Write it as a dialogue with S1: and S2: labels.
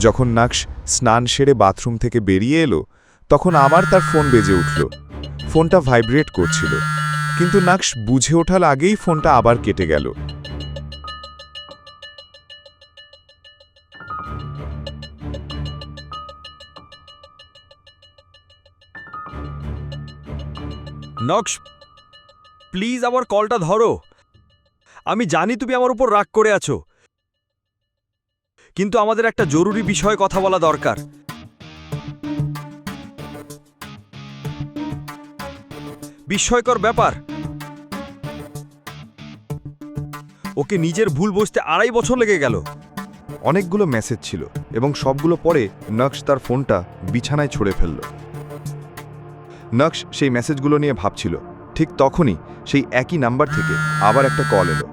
S1: যখন নাকশ স্নান সেরে বাথরুম থেকে বেরিয়ে এলো তখন আবার তার ফোন বেজে উঠল। ফোনটা ভাইব্রেট করছিল, কিন্তু নাকশ বুঝে ওঠার আগেই ফোনটা আবার কেটে গেল।
S2: নকশ, প্লিজ আমার কলটা ধরো। আমি জানি তুমি আমার উপর রাগ করে আছো, কিন্তু আমাদের একটা জরুরি বিষয়ে কথা বলা দরকার। বিস্ময়কর ব্যাপার, ওকে নিজের ভুল বুঝতে 2.5 বছর লেগে গেল।
S1: অনেকগুলো মেসেজ ছিল এবং সবগুলো পরে নকশ তার ফোনটা বিছানায় ছুঁড়ে ফেলল। নকশ সেই মেসেজগুলো নিয়ে ভাবছিল, ঠিক তখনই সেই একই নাম্বার থেকে আবার একটা কল এলো।